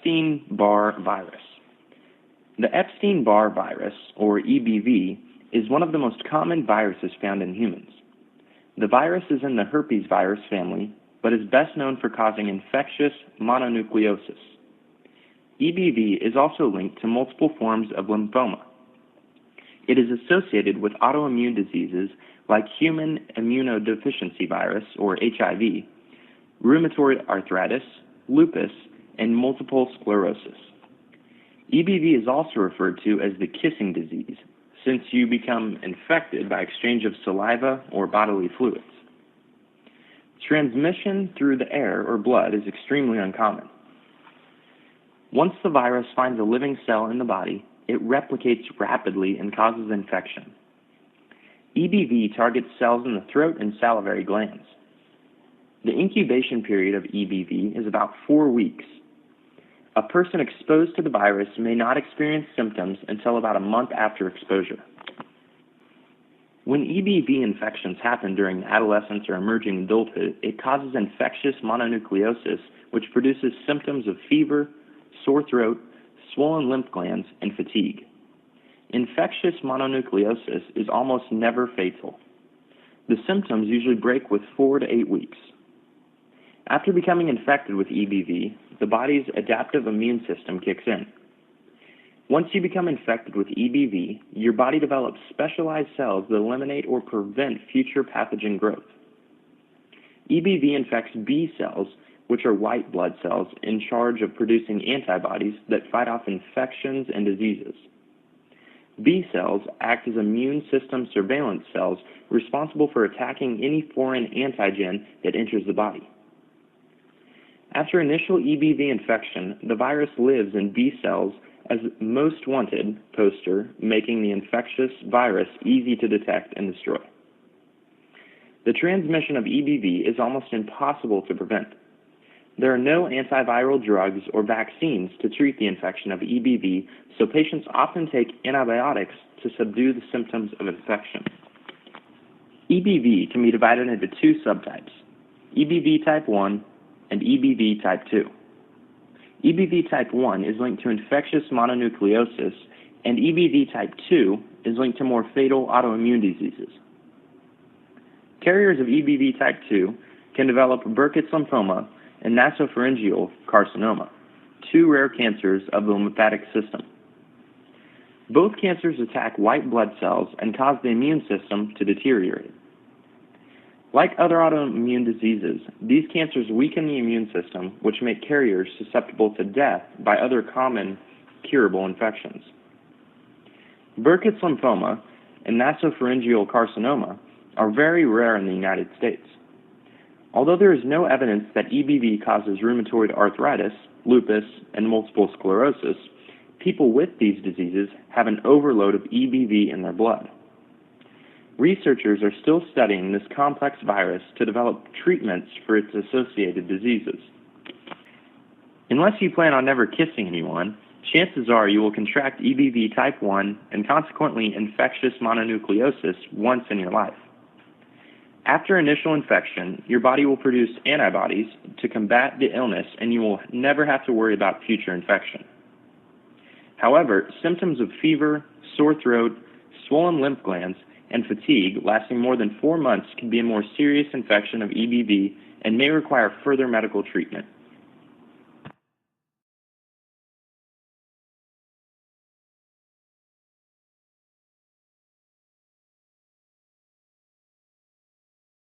Epstein-Barr virus. The Epstein-Barr virus, or EBV, is one of the most common viruses found in humans. The virus is in the herpes virus family, but is best known for causing infectious mononucleosis. EBV is also linked to multiple forms of lymphoma. It is associated with autoimmune diseases like human immunodeficiency virus, or HIV, rheumatoid arthritis, lupus, and multiple sclerosis. EBV is also referred to as the kissing disease, since you become infected by exchange of saliva or bodily fluids. Transmission through the air or blood is extremely uncommon. Once the virus finds a living cell in the body, it replicates rapidly and causes infection. EBV targets cells in the throat and salivary glands. The incubation period of EBV is about 4 weeks. A person exposed to the virus may not experience symptoms until about a month after exposure. When EBV infections happen during adolescence or emerging adulthood, it causes infectious mononucleosis, which produces symptoms of fever, sore throat, swollen lymph glands, and fatigue. Infectious mononucleosis is almost never fatal. The symptoms usually break with 4 to 8 weeks. After becoming infected with EBV, the body's adaptive immune system kicks in. Once you become infected with EBV, your body develops specialized cells that eliminate or prevent future pathogen growth. EBV infects B cells, which are white blood cells in charge of producing antibodies that fight off infections and diseases. B cells act as immune system surveillance cells responsible for attacking any foreign antigen that enters the body. After initial EBV infection, the virus lives in B cells as most wanted poster, making the infectious virus easy to detect and destroy. The transmission of EBV is almost impossible to prevent. There are no antiviral drugs or vaccines to treat the infection of EBV, so patients often take antibiotics to subdue the symptoms of infection. EBV can be divided into 2 subtypes, EBV type 1 and EBV type 2. EBV type 1 is linked to infectious mononucleosis, and EBV type 2 is linked to more fatal autoimmune diseases. Carriers of EBV type 2 can develop Burkitt's lymphoma and nasopharyngeal carcinoma, 2 rare cancers of the lymphatic system. Both cancers attack white blood cells and cause the immune system to deteriorate. Like other autoimmune diseases, these cancers weaken the immune system, which make carriers susceptible to death by other common curable infections. Burkitt's lymphoma and nasopharyngeal carcinoma are very rare in the United States. Although there is no evidence that EBV causes rheumatoid arthritis, lupus, and multiple sclerosis, people with these diseases have an overload of EBV in their blood. Researchers are still studying this complex virus to develop treatments for its associated diseases. Unless you plan on never kissing anyone, chances are you will contract EBV type 1 and consequently infectious mononucleosis once in your life. After initial infection, your body will produce antibodies to combat the illness, and you will never have to worry about future infection. However, symptoms of fever, sore throat, swollen lymph glands, and fatigue lasting more than 4 months can be a more serious infection of EBV and may require further medical treatment.